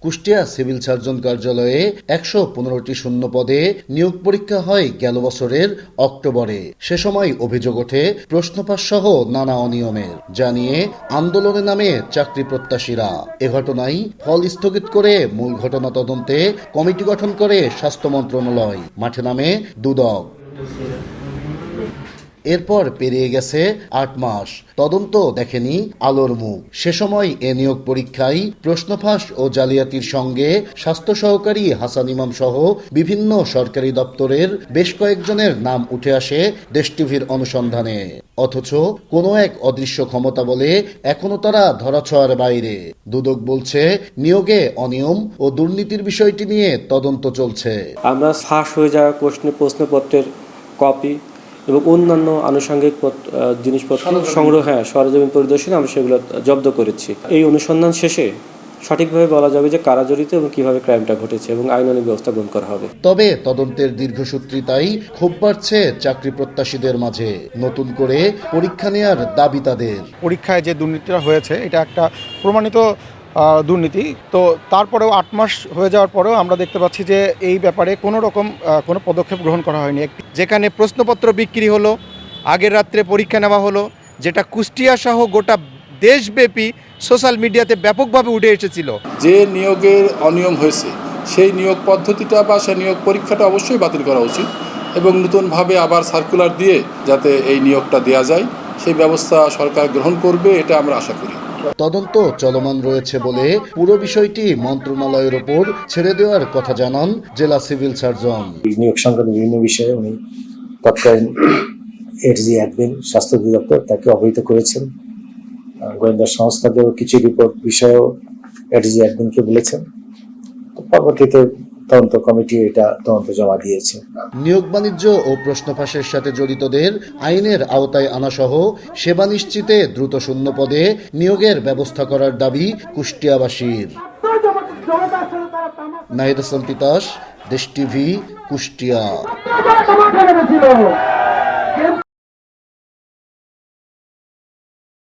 Kushtia civil surgeon কার্যালয়ে ১১৫টি শূন্য পদে নিয়োগ পরীক্ষা হয় গেল বছরের অক্টোবরে। সে সময় অভিযোগ ওঠে প্রশ্নপাস সহ নানা অনিয়মের, যা নিয়ে আন্দোলনে নামে চাকরি প্রত্যাশীরা। এ ঘটনায় ফল স্থগিত করে মূল ঘটনা তদন্তে কমিটি গঠন করে স্বাস্থ্য মন্ত্রণালয়। মাঠে নামে দুদক। এরপর পেরিয়ে গেছে ৮ মাস, তদন্ত দেখেনি আলোর মুখ। সে সময় এ নিয়োগ পরীক্ষায় প্রশ্নফাঁস ও জালিয়াতির সঙ্গে স্বাস্থ্য সহকারী হাসান ইমাম সহ বিভিন্ন সরকারি দপ্তরের বেশ কয়েকজনের নাম উঠে আসে দেশ টিভির অনুসন্ধানে। অথচ কোনো এক অদৃশ্য ক্ষমতা বলে এখনো তারা ধরাছোঁয়ার বাইরে। দুদক বলছে নিয়োগে অনিয়ম ও দুর্নীতির বিষয়টি নিয়ে তদন্ত চলছে। আমরা ফাঁস হয়ে যাওয়া প্রশ্নপত্রের কপি এবং অন্যান্য আনুষঙ্গিক জিনিসপত্র সংগ্রহ সরেজমিন পরিদর্শনে আমরা সেগুলো জব্দ করেছি। এই অনুসন্ধান শেষে সঠিকভাবে বলা যাবে যে কারা জড়িত এবং কিভাবে ক্রাইমটা ঘটেছে এবং আইনানুগ ব্যবস্থা গ্রহণ করা হবে। তবে তদন্তের দীর্ঘসূত্রিতাই ক্ষোভ বাড়ছে চাকরি প্রত্যাশীদের মাঝে। নতুন করে পরীক্ষা নেয়ার দাবি তাদের। পরীক্ষায় যে দুর্নীতিটা হয়েছে এটা একটা প্রমাণিত দুর্নীতি। তো তারপরেও ৮ মাস হয়ে যাওয়ার পরেও আমরা দেখতে পাচ্ছি যে এই ব্যাপারে কোনো রকম কোনো পদক্ষেপ গ্রহণ করা হয়নি। যেখানে প্রশ্নপত্র বিক্রি হলো, আগের রাত্রে পরীক্ষা নেওয়া হলো, যেটা কুষ্টিয়া সহ গোটা দেশব্যাপী সোশ্যাল মিডিয়াতে ব্যাপকভাবে উঠে এসেছিল। যে নিয়োগের অনিয়ম হয়েছে সেই নিয়োগ পদ্ধতিটা বা সেই নিয়োগ পরীক্ষাটা অবশ্যই বাতিল করা উচিত এবং নতুনভাবে আবার সার্কুলার দিয়ে যাতে এই নিয়োগটা দেওয়া যায় সেই ব্যবস্থা সরকার গ্রহণ করবে, এটা আমরা আশা করি। তদন্ত চলমান রয়েছে বলে পুরো বিষয়টি মন্ত্রণালয়ের ওপর ছেড়ে দেওয়ার কথা জানান জেলা সিভিল সার্জন। নিয়োগ সংক্রান্ত বিভিন্ন বিষয়ে উনি তৎকালীন এডিজি অ্যাডমিন স্বাস্থ্য অধিদপ্তর তাকে অবহিত করেছেন। গোয়েন্দা সংস্থাদের কিছু রিপোর্ট বিষয়েও এডিজি অ্যাডমিনকে বলেছেন। পরবর্তীতে তদন্ত কমিটি এটা তদন্ত জমা দিয়েছে। নিয়োগ বাণিজ্য ও প্রশ্নফাঁসের সাথে জড়িতদের আইনের আওতায় আনা সহ সেবা নিশ্চিতে দ্রুত শূন্য পদে নিয়োগের ব্যবস্থা করার দাবি কুষ্টিয়াবাসীর। নাহিদ হাসান তিতাস, দেশ টিভি, কুষ্টিয়া।